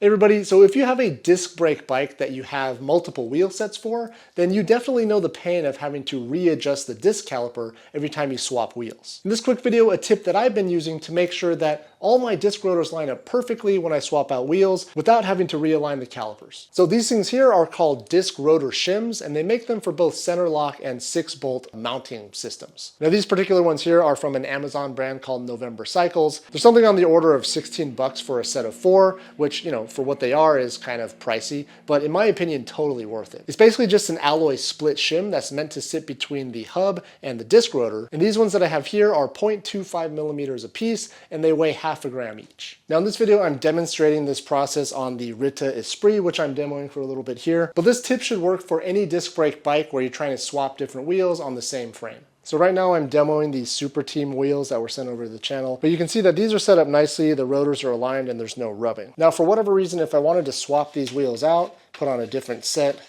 Hey everybody, so if you have a disc brake bike that you have multiple wheel sets for, then you definitely know the pain of having to readjust the disc caliper every time you swap wheels. In this quick video, a tip that I've been using to make sure that all my disc rotors line up perfectly when I swap out wheels without having to realign the calipers. So these things here are called disc rotor shims, and they make them for both center lock and 6-bolt mounting systems. Now these particular ones here are from an Amazon brand called November Cycles. There's something on the order of 16 bucks for a set of 4, which, for what they are is kind of pricey, but in my opinion, totally worth it. It's basically just an alloy split shim that's meant to sit between the hub and the disc rotor, and these ones that I have here are 0.25 millimeters a piece, and they weigh half a gram each. Now in this video, I'm demonstrating this process on the Rita Esprit, which I'm demoing for a little bit here, but this tip should work for any disc brake bike where you're trying to swap different wheels on the same frame. So right now I'm demoing these Super Team wheels that were sent over to the channel, but you can see that these are set up nicely, the rotors are aligned, and there's no rubbing. Now for whatever reason, if I wanted to swap these wheels out, put on a different set,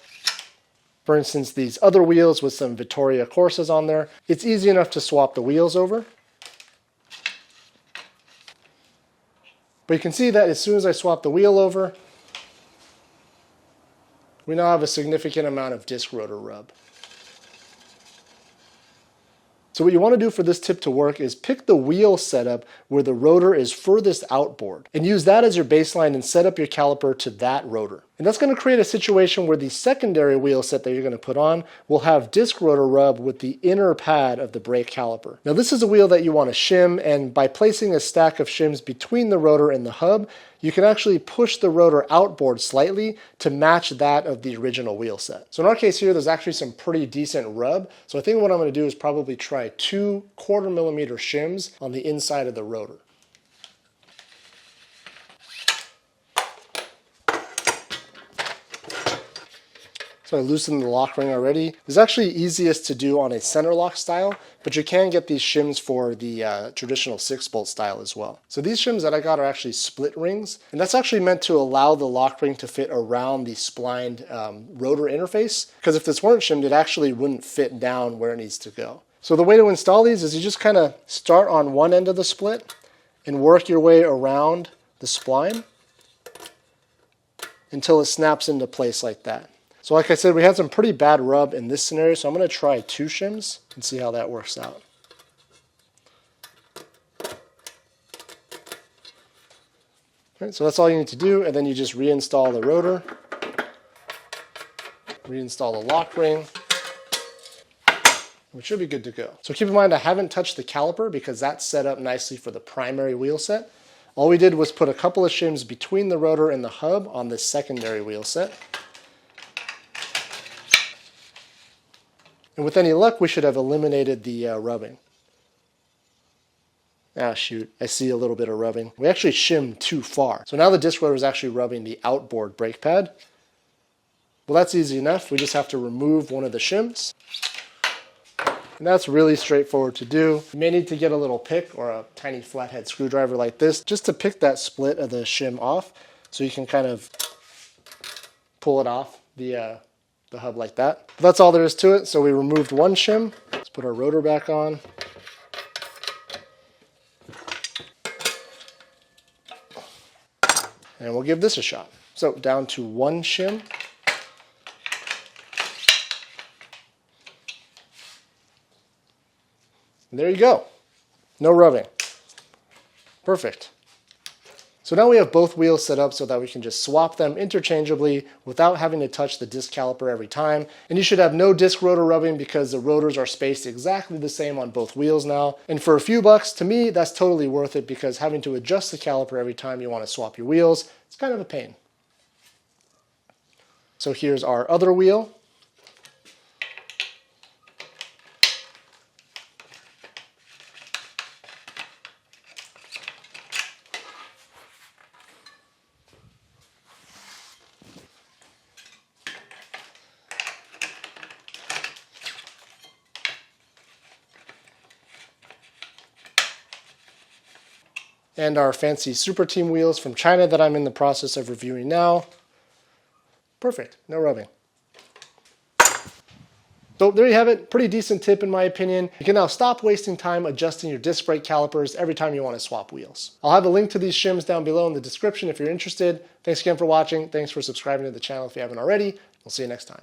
for instance these other wheels with some Vittoria Corsas on there, it's easy enough to swap the wheels over. But you can see that as soon as I swap the wheel over, we now have a significant amount of disc rotor rub. So what you want to do for this tip to work is pick the wheel setup where the rotor is furthest outboard and use that as your baseline and set up your caliper to that rotor. And that's going to create a situation where the secondary wheel set that you're going to put on will have disc rotor rub with the inner pad of the brake caliper. Now this is a wheel that you want to shim, and by placing a stack of shims between the rotor and the hub, you can actually push the rotor outboard slightly to match that of the original wheel set. So in our case here, there's actually some pretty decent rub. So I think what I'm going to do is probably try 2 1/4 millimeter shims on the inside of the rotor. So I loosened the lock ring already. It's actually easiest to do on a center lock style, but you can get these shims for the traditional 6-bolt style as well. So these shims that I got are actually split rings, and that's actually meant to allow the lock ring to fit around the splined rotor interface, because if this weren't shimmed, it actually wouldn't fit down where it needs to go. So the way to install these is you just kind of start on one end of the split and work your way around the spline until it snaps into place like that. So like I said, we had some pretty bad rub in this scenario, so I'm going to try 2 shims and see how that works out. Alright, so that's all you need to do, and then you just reinstall the rotor, reinstall the lock ring, which should be good to go. So keep in mind I haven't touched the caliper because that's set up nicely for the primary wheel set. All we did was put a couple of shims between the rotor and the hub on the secondary wheel set. And with any luck, we should have eliminated the rubbing. Ah, shoot, I see a little bit of rubbing. We actually shimmed too far. So now the disc rotor is actually rubbing the outboard brake pad. Well, that's easy enough. We just have to remove one of the shims. And that's really straightforward to do. You may need to get a little pick or a tiny flathead screwdriver like this just to pick that split of the shim off, so you can kind of pull it off the hub like that. But that's all there is to it. So we removed one shim. Let's put our rotor back on. And we'll give this a shot. So down to 1 shim. And there you go. No rubbing. Perfect. So now we have both wheels set up so that we can just swap them interchangeably without having to touch the disc caliper every time. And you should have no disc rotor rubbing because the rotors are spaced exactly the same on both wheels now. And for a few bucks, to me, that's totally worth it, because having to adjust the caliper every time you want to swap your wheels, it's kind of a pain. So here's our other wheel. And our fancy Super Team wheels from China that I'm in the process of reviewing now. Perfect, no rubbing. So there you have it, pretty decent tip in my opinion. You can now stop wasting time adjusting your disc brake calipers every time you want to swap wheels. I'll have a link to these shims down below in the description if you're interested. Thanks again for watching. Thanks for subscribing to the channel if you haven't already. We'll see you next time.